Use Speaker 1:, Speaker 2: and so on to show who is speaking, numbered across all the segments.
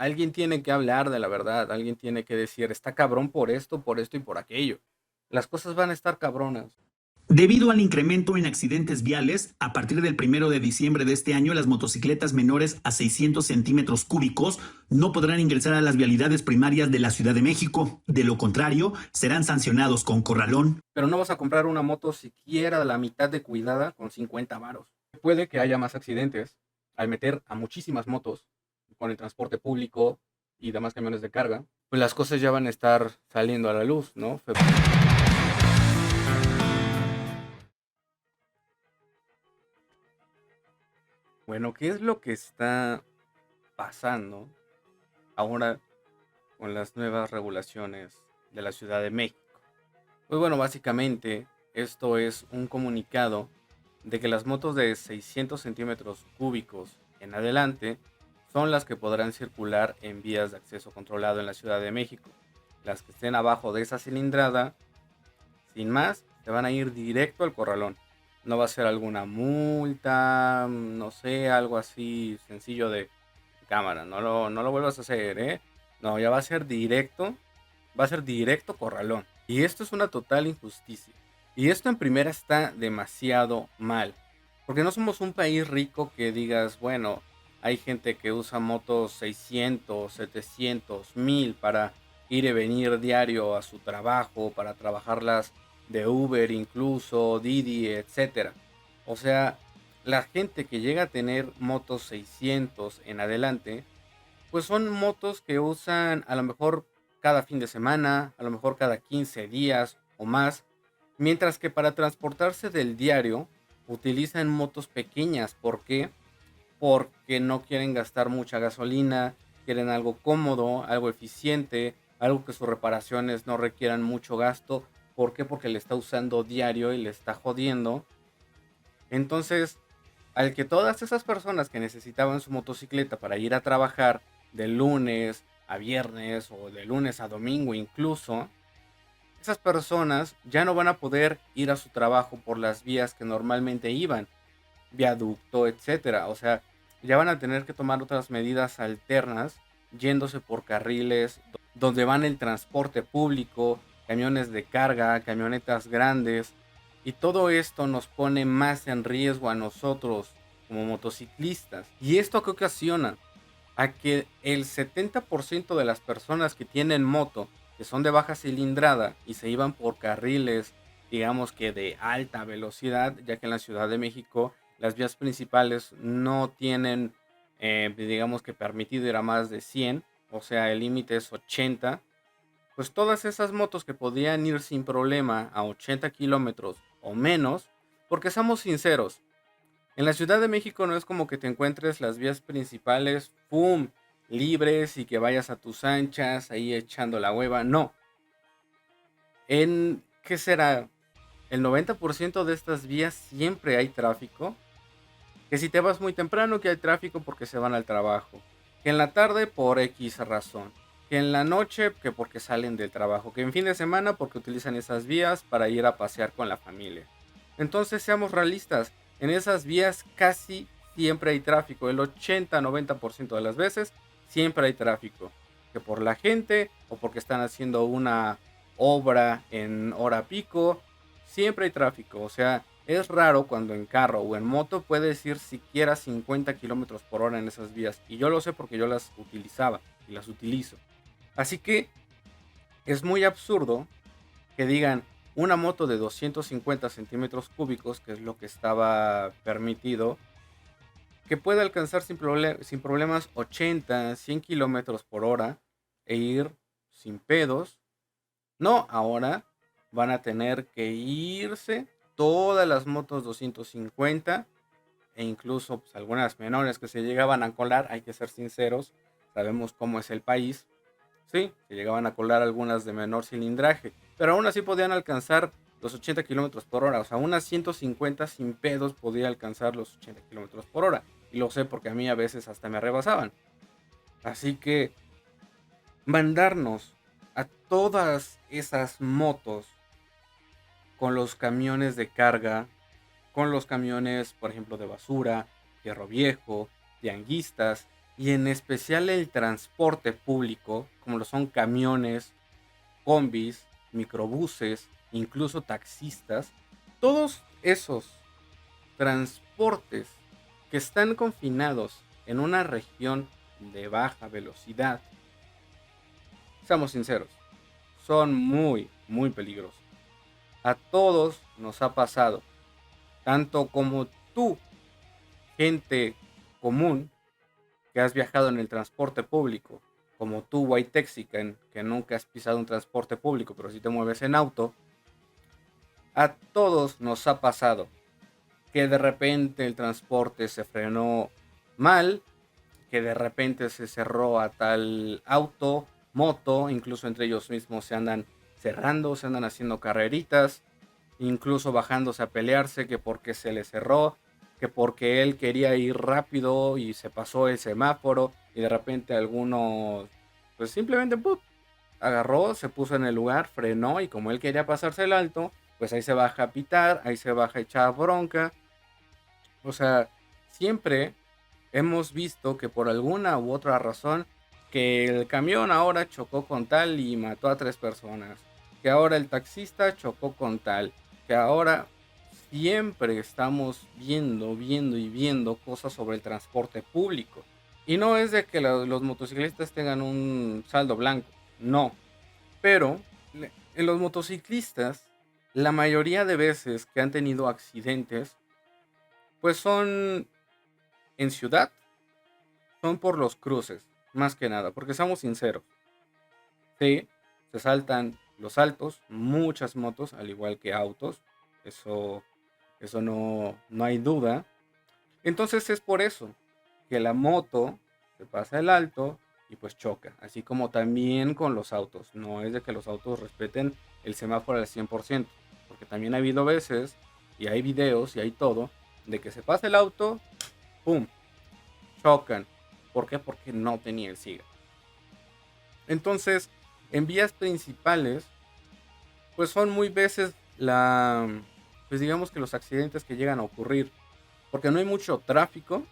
Speaker 1: alguien tiene que hablar de la verdad, alguien tiene que decir, está cabrón por esto y por aquello. Las cosas van a estar cabronas.
Speaker 2: Debido al incremento en accidentes viales, a partir del 1 de diciembre de este año, las motocicletas menores a 600 centímetros cúbicos no podrán ingresar a las vialidades primarias de la Ciudad de México. De lo contrario, serán sancionados con corralón.
Speaker 1: Pero no vas a comprar una moto siquiera de la mitad de cuidada con 50 varos. Puede que haya más accidentes al meter a muchísimas motos con el transporte público y demás camiones de carga. Pues las cosas ya van a estar saliendo a la luz, ¿no? Bueno, ¿qué es lo que está pasando ahora con las nuevas regulaciones de la Ciudad de México? Pues bueno, básicamente esto es un comunicado de que las motos de 600 centímetros cúbicos en adelante son las que podrán circular en vías de acceso controlado en la Ciudad de México. Las que estén abajo de esa cilindrada, sin más, se van a ir directo al corralón. No va a ser alguna multa, no sé, algo así sencillo de cámara. No lo vuelvas a hacer, ¿eh? No, ya va a ser directo corralón. Y esto es una total injusticia. Y esto en primera está demasiado mal. Porque no somos un país rico que digas, bueno, hay gente que usa motos 600, 700, 1000 para ir y venir diario a su trabajo, para trabajarlas de Uber incluso, Didi, etcétera. O sea, la gente que llega a tener motos 600 en adelante, pues son motos que usan a lo mejor cada fin de semana, a lo mejor cada 15 días o más, mientras que para transportarse del diario utilizan motos pequeñas. ¿Por qué? Porque no quieren gastar mucha gasolina, quieren algo cómodo, algo eficiente, algo que sus reparaciones no requieran mucho gasto. ¿Por qué? Porque le está usando diario y le está jodiendo. Entonces, al que todas esas personas que necesitaban su motocicleta para ir a trabajar de lunes a viernes o de lunes a domingo incluso, esas personas ya no van a poder ir a su trabajo por las vías que normalmente iban, viaducto, etcétera. O sea, ya van a tener que tomar otras medidas alternas, yéndose por carriles donde van el transporte público, camiones de carga, camionetas grandes, y todo esto nos pone más en riesgo a nosotros como motociclistas. ¿Y esto a qué ocasiona? A que el 70% de las personas que tienen moto, que son de baja cilindrada y se iban por carriles, digamos que de alta velocidad, ya que en la Ciudad de México las vías principales no tienen, digamos que permitido ir a más de 100, o sea, el límite es 80. Pues todas esas motos que podían ir sin problema a 80 kilómetros o menos, porque seamos sinceros, en la Ciudad de México no es como que te encuentres las vías principales, ¡pum!, libres y que vayas a tus anchas ahí echando la hueva. No. ¿Qué será? El 90% de estas vías siempre hay tráfico. Que si te vas muy temprano, que hay tráfico porque se van al trabajo. Que en la tarde por X razón. Que en la noche, que porque salen del trabajo. Que en fin de semana porque utilizan esas vías para ir a pasear con la familia. Entonces seamos realistas. En esas vías casi siempre hay tráfico. El 80-90% de las veces siempre hay tráfico. Que por la gente o porque están haciendo una obra en hora pico. Siempre hay tráfico. O sea, es raro cuando en carro o en moto puedes ir siquiera 50 kilómetros por hora en esas vías. Y yo lo sé porque yo las utilizaba y las utilizo. Así que es muy absurdo que digan una moto de 250 centímetros cúbicos, que es lo que estaba permitido, que puede alcanzar sin problemas 80, 100 kilómetros por hora e ir sin pedos. No, ahora van a tener que irse todas las motos 250 e incluso pues, algunas menores que se llegaban a colar, hay que ser sinceros, sabemos cómo es el país. Sí, se llegaban a colar algunas de menor cilindraje, pero aún así podían alcanzar los 80 kilómetros por hora. O sea, unas 150 sin pedos podía alcanzar los 80 kilómetros por hora. Y lo sé porque a mí a veces hasta me rebasaban. Así que mandarnos a todas esas motos con los camiones de carga, con los camiones, por ejemplo, de basura, fierro viejo, tianguistas, y en especial el transporte público, como lo son camiones, combis, microbuses, incluso taxistas, todos esos transportes que están confinados en una región de baja velocidad, seamos sinceros, son muy, muy peligrosos. A todos nos ha pasado, tanto como tú, gente común, que has viajado en el transporte público, como tú, White Texican, que nunca has pisado un transporte público, pero si te mueves en auto, a todos nos ha pasado que de repente el transporte se frenó mal, que de repente se cerró a tal auto, moto, incluso entre ellos mismos se andan cerrando, se andan haciendo carreritas, incluso bajándose a pelearse, que porque se le cerró, que porque él quería ir rápido y se pasó el semáforo y de repente alguno, pues simplemente agarró, se puso en el lugar, frenó y como él quería pasarse el alto, pues ahí se baja a pitar, ahí se baja a echar bronca. O sea, siempre hemos visto que por alguna u otra razón, que el camión ahora chocó con tal y mató a 3 personas, que ahora el taxista chocó con tal, que ahora siempre estamos viendo y viendo cosas sobre el transporte público. Y no es de que los motociclistas tengan un saldo blanco, no, pero en los motociclistas, la mayoría de veces que han tenido accidentes, pues son en ciudad, son por los cruces, más que nada, porque seamos sinceros, sí, se saltan los altos, muchas motos, al igual que autos, eso, eso no hay duda. Entonces es por eso que la moto se pasa el alto y pues choca, así como también con los autos, no es de que los autos respeten el semáforo al 100%, porque también ha habido veces, y hay videos y hay todo, de que se pasa el auto, ¡pum!, chocan. ¿Por qué? Porque no tenía el SIGA. Entonces, en vías principales, pues son muy veces pues digamos que los accidentes que llegan a ocurrir, porque no hay mucho tráfico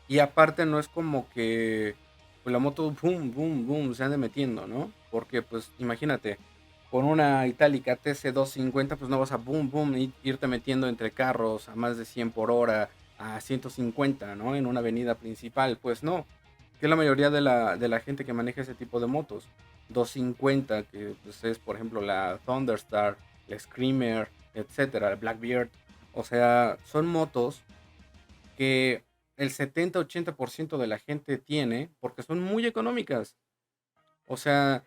Speaker 1: y aparte no es como que pues, la moto boom, boom, boom se ande metiendo, ¿no? Porque pues imagínate, con una Itálica TC250 pues no vas a boom, boom, irte metiendo entre carros a más de 100 por hora, a 150, ¿no? En una avenida principal, pues no. Que es la mayoría de la gente que maneja ese tipo de motos. 250, que pues, es por ejemplo la Thunderstar, la Screamer, etcétera, el Blackbeard. O sea, son motos que el 70-80% de la gente tiene porque son muy económicas. O sea,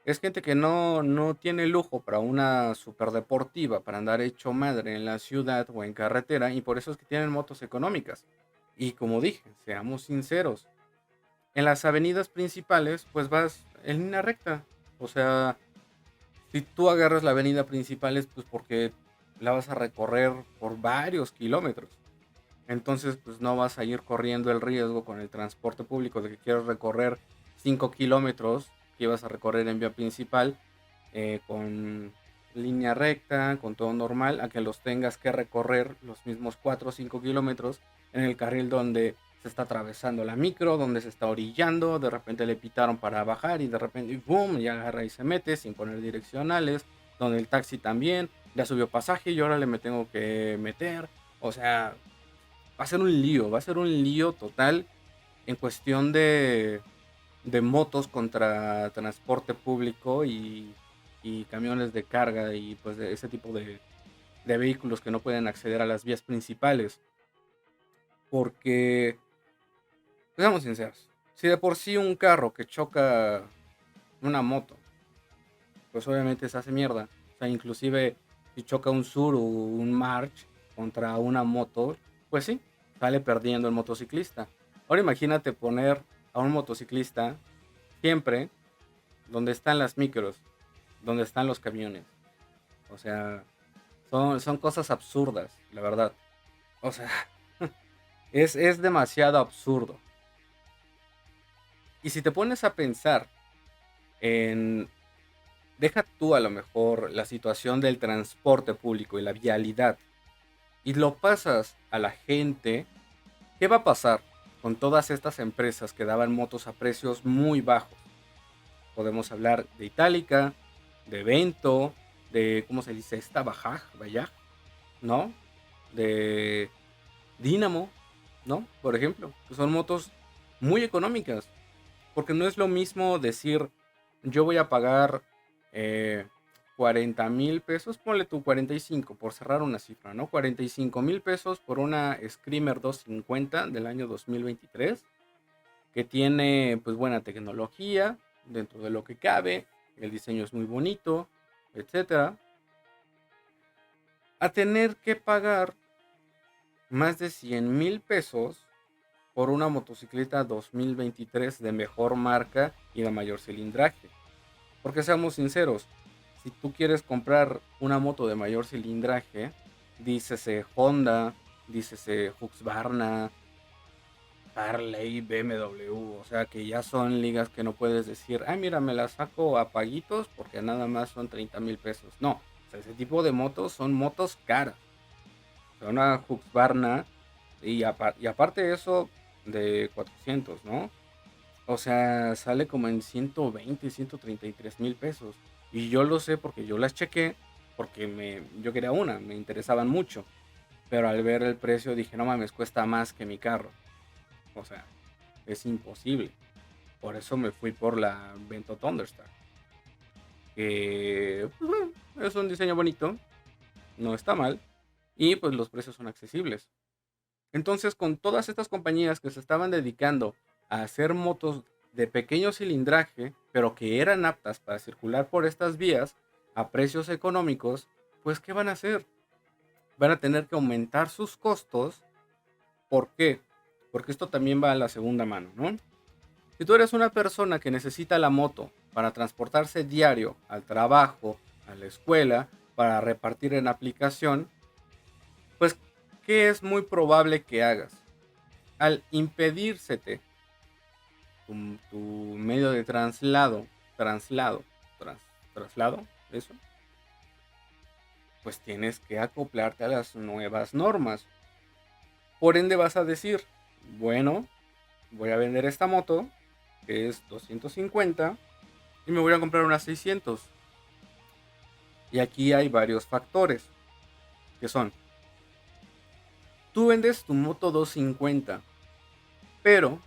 Speaker 1: es gente que no tiene lujo para una super deportiva, para andar hecho madre en la ciudad o en carretera, y por eso es que tienen motos económicas. Y como dije, seamos sinceros, en las avenidas principales, pues vas en línea recta. O sea, si tú agarras la avenida principal es pues porque la vas a recorrer por varios kilómetros. Entonces, pues no vas a ir corriendo el riesgo con el transporte público de que quieres recorrer 5 kilómetros que ibas a recorrer en vía principal con línea recta, con todo normal, a que los tengas que recorrer los mismos 4 o 5 kilómetros en el carril donde se está atravesando la micro, donde se está orillando, de repente le pitaron para bajar y de repente, ¡boom!, y agarra y se mete sin poner direccionales, donde el taxi también, ya subió pasaje y ahora le me tengo que meter. O sea, va a ser un lío, va a ser un lío total en cuestión de motos contra transporte público y camiones de carga y pues de ese tipo de vehículos que no pueden acceder a las vías principales. Porque, seamos sinceros, si de por sí un carro que choca una moto, pues obviamente se hace mierda. O sea, inclusive si choca un Sur o un March contra una moto, pues sí, sale perdiendo el motociclista. Ahora imagínate poner a un motociclista siempre donde están las micros, donde están los camiones. O sea, son cosas absurdas, la verdad. O sea, es demasiado absurdo. Y si te pones a pensar en, deja tú a lo mejor la situación del transporte público y la vialidad, y lo pasas a la gente, ¿qué va a pasar? con todas estas empresas que daban motos a precios muy bajos. Podemos hablar de Itálica, de Vento, de, ¿cómo se dice? Esta Bajaj, ¿no? De Dynamo, ¿no? Por ejemplo, que son motos muy económicas, porque no es lo mismo decir, yo voy a pagar 40,000 pesos, ponle tú 45, por cerrar una cifra, ¿no? 45,000 pesos por una Screamer 250 del año 2023, que tiene pues buena tecnología dentro de lo que cabe, el diseño es muy bonito, etcétera, a tener que pagar más de 100,000 pesos por una motocicleta 2023 de mejor marca y de mayor cilindraje. Porque seamos sinceros, si tú quieres comprar una moto de mayor cilindraje, dícese Honda, dícese Husqvarna, Harley, BMW, o sea que ya son ligas que no puedes decir, ay mira, me las saco a paguitos porque nada más son 30,000 pesos. No, o sea, ese tipo de motos son motos caras. O sea, una Husqvarna y aparte de eso de 400, ¿no? O sea, sale como en 120, 133,000 pesos. Y yo lo sé porque yo las chequé, porque yo quería una, me interesaban mucho. Pero al ver el precio dije, no mames, cuesta más que mi carro. O sea, es imposible. Por eso me fui por la Vento Thunderstar. Que pues, bueno, es un diseño bonito, no está mal. Y pues los precios son accesibles. Entonces, con todas estas compañías que se estaban dedicando a hacer motos de pequeño cilindraje, pero que eran aptas para circular por estas vías a precios económicos, pues ¿qué van a hacer? Van a tener que aumentar sus costos. ¿Por qué? Porque esto también va a la segunda mano, ¿no? Si tú eres una persona que necesita la moto para transportarse diario al trabajo, a la escuela, para repartir en aplicación, pues ¿qué es muy probable que hagas? Al impedírsete tu medio de traslado, tras- traslado, eso, pues tienes que acoplarte a las nuevas normas. Por ende vas a decir, bueno, voy a vender esta moto, que es 250, y me voy a comprar una 600. Y aquí hay varios factores, que son, tú vendes tu moto 250, pero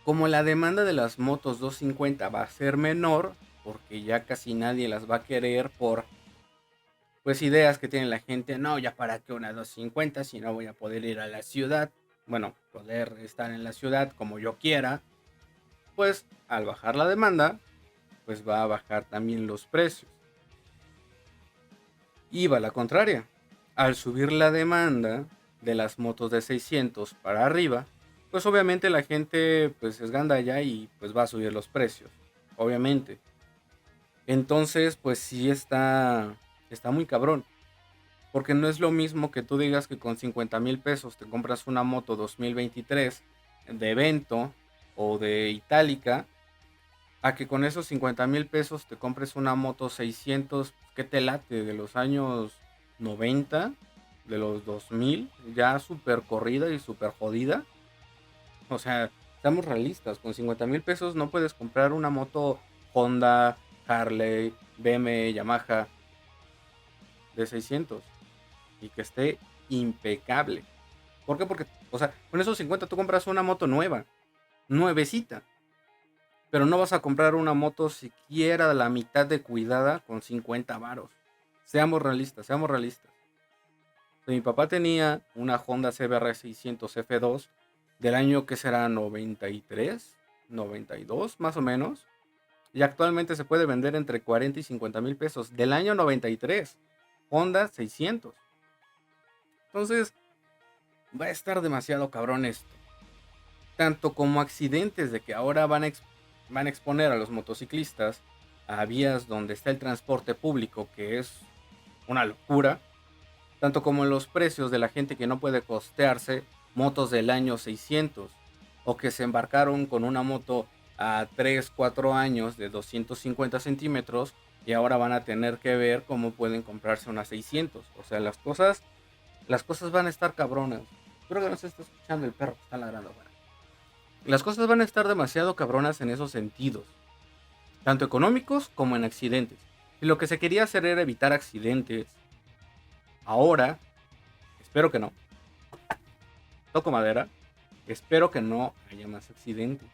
Speaker 1: como la demanda de las motos 250 va a ser menor, porque ya casi nadie las va a querer por pues ideas que tiene la gente, no, ya para que una 250 si no voy a poder ir a la ciudad, bueno, poder estar en la ciudad como yo quiera, pues al bajar la demanda, pues va a bajar también los precios. Y va a la contraria, al subir la demanda de las motos de 600 para arriba, pues obviamente la gente pues es gandalla y pues va a subir los precios, obviamente. Entonces, pues sí está muy cabrón. Porque no es lo mismo que tú digas que con 50,000 pesos te compras una moto 2023 de Vento o de Itálica, a que con esos 50,000 pesos te compres una moto 600 que te late de los años 90, de los 2000, ya súper corrida y súper jodida. O sea, estamos realistas, con 50,000 pesos no puedes comprar una moto Honda, Harley, BMW, Yamaha de 600 y que esté impecable. ¿Por qué? Porque, o sea, con esos 50 tú compras una moto nueva, nuevecita, pero no vas a comprar una moto siquiera la mitad de cuidada con 50 varos. Seamos realistas, seamos realistas. O sea, mi papá tenía una Honda CBR 600 F2 del año que será 93, 92 más o menos, y actualmente se puede vender entre 40 y 50,000 pesos del año 93, Honda 600. Entonces, va a estar demasiado cabrón esto. Tanto como accidentes de que ahora van a exponer a los motociclistas a vías donde está el transporte público, que es una locura. Tanto como los precios de la gente que no puede costearse motos del año 600. O que se embarcaron con una moto a 3 4 años de 250 centímetros y ahora van a tener que ver cómo pueden comprarse una 600. O sea, las cosas van a estar cabronas. Creo que no se está escuchando el perro que está ladrando afuera. las cosas van a estar demasiado cabronas en esos sentidos, tanto económicos como en accidentes. Y lo que se quería hacer era evitar accidentes. Ahora, espero que no, toco madera, espero que no haya más accidentes.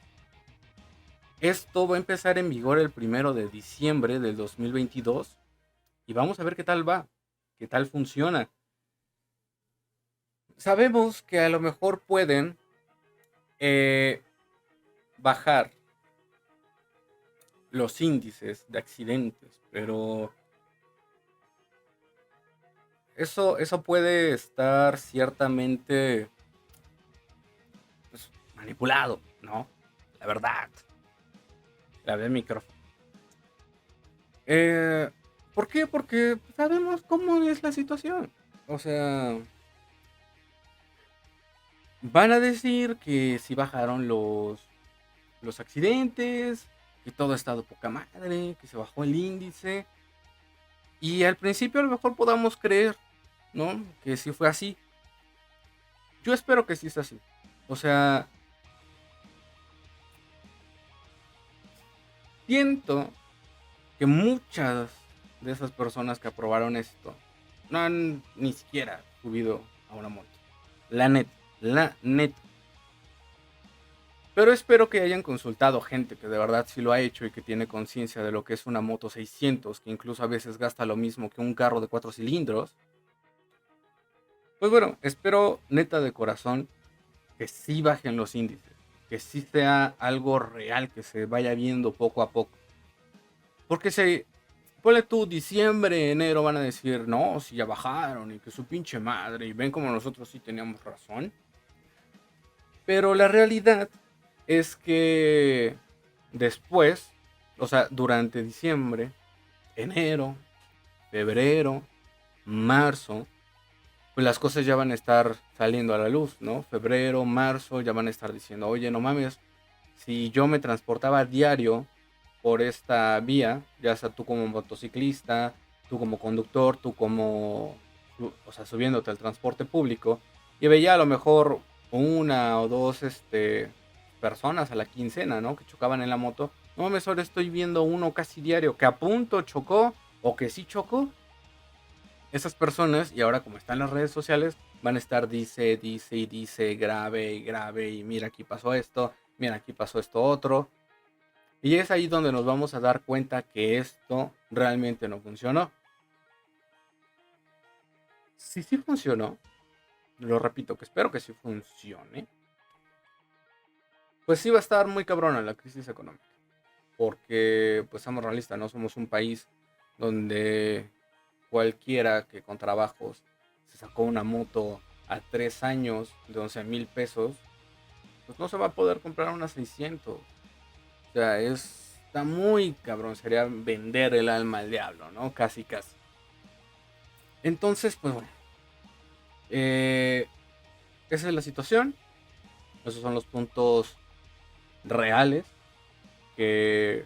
Speaker 1: Esto va a empezar en vigor el 1 de diciembre del 2022 y vamos a ver qué tal va, qué tal funciona. Sabemos que a lo mejor pueden eh, bajar los índices de accidentes, pero eso puede estar ciertamente pues, manipulado, ¿no? La verdad. La del micrófono. Eh, ¿Por qué? Porque sabemos cómo es la situación. O sea, van a decir que si bajaron los accidentes, que todo ha estado poca madre, que se bajó el índice. Y al principio a lo mejor podamos creer, ¿no? Que sí fue así. Yo espero que sí sea así. O sea, siento que muchas de esas personas que aprobaron esto no han ni siquiera subido a una moto. La neta, la neta. Pero espero que hayan consultado gente que de verdad sí lo ha hecho y que tiene conciencia de lo que es una moto 600, que incluso a veces gasta lo mismo que un carro de 4 cilindros. Pues bueno, espero neta de corazón que sí bajen los índices, que sí sea algo real, que se vaya viendo poco a poco. Porque si, ponle tú, diciembre, enero van a decir, no, si ya bajaron y que su pinche madre, y ven como nosotros sí teníamos razón. Pero la realidad es que después, o sea, durante diciembre, enero, febrero, marzo, pues las cosas ya van a estar saliendo a la luz, ¿no? Febrero, marzo, ya van a estar diciendo, oye, no mames, si yo me transportaba diario por esta vía, ya sea tú como motociclista, tú como conductor, tú como, o sea, subiéndote al transporte público, y veía a lo mejor una o dos, personas a la quincena, ¿no? Que chocaban en la moto. No mames, ahora estoy viendo uno casi diario que a punto chocó o que sí chocó. Esas personas, y ahora como están las redes sociales, van a estar dice y dice, grave y grave, y mira aquí pasó esto, mira aquí pasó esto otro. Y es ahí donde nos vamos a dar cuenta que esto realmente no funcionó. Si sí funcionó, lo repito, que espero que sí funcione, pues sí va a estar muy cabrona la crisis económica. Porque, pues seamos realistas, no somos un país donde cualquiera que con trabajos se sacó una moto a 3 años de 11,000 pesos, pues no se va a poder comprar una 600. O sea, está muy cabrón, sería vender el alma al diablo, ¿no? Casi, casi. Entonces, pues bueno, eh, esa es la situación. Esos son los puntos reales. Que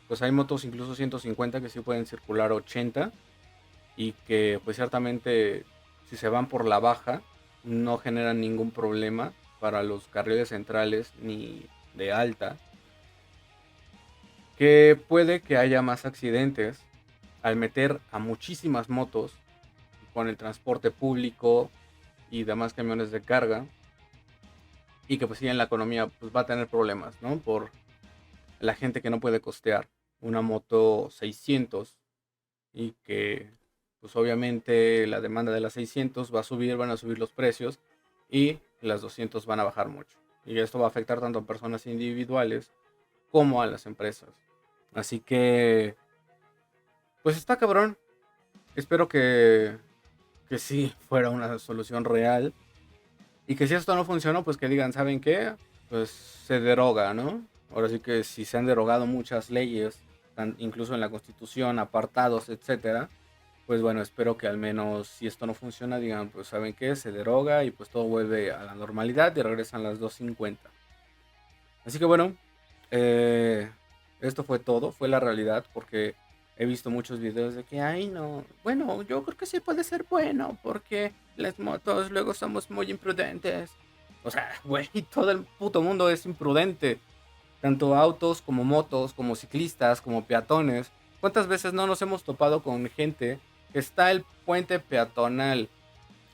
Speaker 1: pues hay motos incluso 150 que sí pueden circular 80 y que pues ciertamente si se van por la baja no generan ningún problema para los carriles centrales ni de alta. Que puede que haya más accidentes al meter a muchísimas motos con el transporte público y demás camiones de carga, y que pues sí en la economía pues va a tener problemas, ¿no? Por la gente que no puede costear una moto 600 y que pues obviamente la demanda de las 600 va a subir, van a subir los precios y las 200 van a bajar mucho. Y esto va a afectar tanto a personas individuales como a las empresas. Así que pues está cabrón. Espero que sí fuera una solución real. Y que si esto no funcionó, pues que digan, ¿saben qué? Pues se deroga, ¿no? Ahora sí que si se han derogado muchas leyes, incluso en la Constitución, apartados, etcétera, pues bueno, espero que al menos si esto no funciona, digan, pues ¿saben qué? Se deroga y pues todo vuelve a la normalidad y regresan las 250. Así que bueno, eh, esto fue todo, fue la realidad, porque he visto muchos videos de que, ay no, bueno, yo creo que sí puede ser bueno, porque las motos luego somos muy imprudentes. O sea, güey, todo el puto mundo es imprudente. Tanto autos como motos, como ciclistas, como peatones. ¿Cuántas veces no nos hemos topado con gente que está el puente peatonal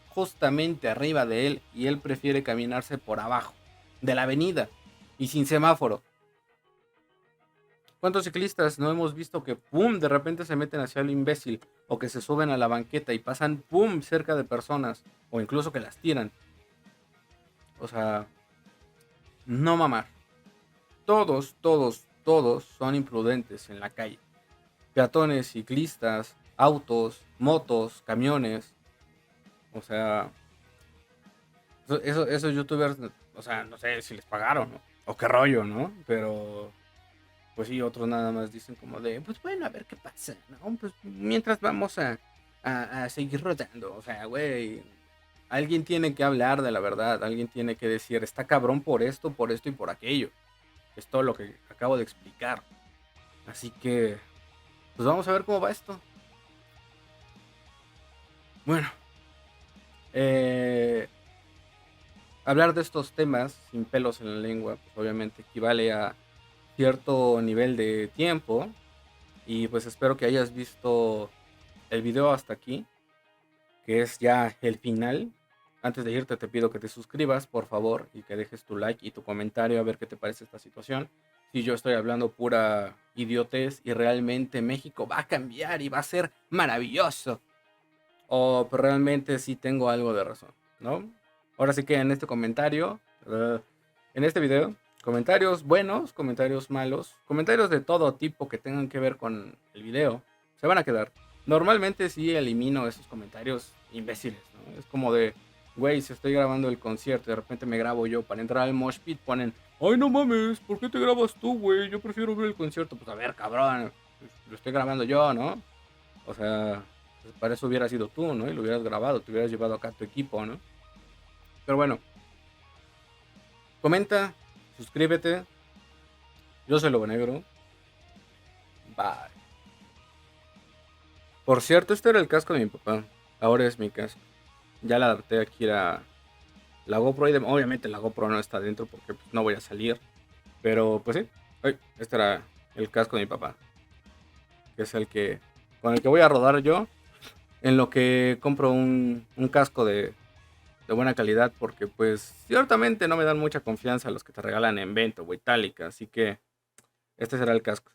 Speaker 1: justamente arriba de él y él prefiere caminarse por abajo de la avenida y sin semáforo? ¿Cuántos ciclistas no hemos visto que pum de repente se meten hacia el imbécil o que se suben a la banqueta y pasan pum cerca de personas o incluso que las tiran? O sea, no mamar. Todos, todos, todos son imprudentes en la calle. Peatones, ciclistas, autos, motos, camiones. O sea, esos youtubers, o sea, no sé si les pagaron, ¿no? O qué rollo, ¿no? Pero, pues sí, otros nada más dicen como de, pues bueno, a ver qué pasa, ¿no? Pues mientras vamos a seguir rodando. O sea, güey, alguien tiene que hablar de la verdad, alguien tiene que decir, está cabrón por esto y por aquello. Es todo lo que acabo de explicar. Así que, pues vamos a ver cómo va esto. Bueno, eh, hablar de estos temas sin pelos en la lengua, pues obviamente equivale a cierto nivel de tiempo. Y pues espero que hayas visto el video hasta aquí, que es ya el final. Antes de irte te pido que te suscribas, por favor, y que dejes tu like y tu comentario a ver qué te parece esta situación. Si yo estoy hablando pura idiotez y realmente México va a cambiar y va a ser maravilloso, o pues, realmente sí tengo algo de razón, ¿no? Ahora sí que en este comentario, en este video, comentarios buenos, comentarios malos, comentarios de todo tipo que tengan que ver con el video, se van a quedar. Normalmente sí elimino esos comentarios imbéciles, ¿no? Es como de, güey, si estoy grabando el concierto y de repente me grabo yo para entrar al mosh pit, ponen, ay, no mames, ¿por qué te grabas tú, güey? Yo prefiero ver el concierto. Pues a ver, cabrón, pues, lo estoy grabando yo, ¿no? O sea, pues para eso hubieras sido tú, ¿no? Y lo hubieras grabado, te hubieras llevado acá tu equipo, ¿no? Pero bueno, comenta, suscríbete. Yo soy Lobo Negro. Bye. Por cierto, este era el casco de mi papá. Ahora es mi casco. Ya la adapté aquí la GoPro. Obviamente la GoPro no está dentro porque pues, no voy a salir. Pero pues sí. Ay, este era el casco de mi papá. Que es con el que voy a rodar yo. En lo que compro un casco de buena calidad, porque pues ciertamente no me dan mucha confianza los que te regalan en Vento o Itálica, así que este será el casco.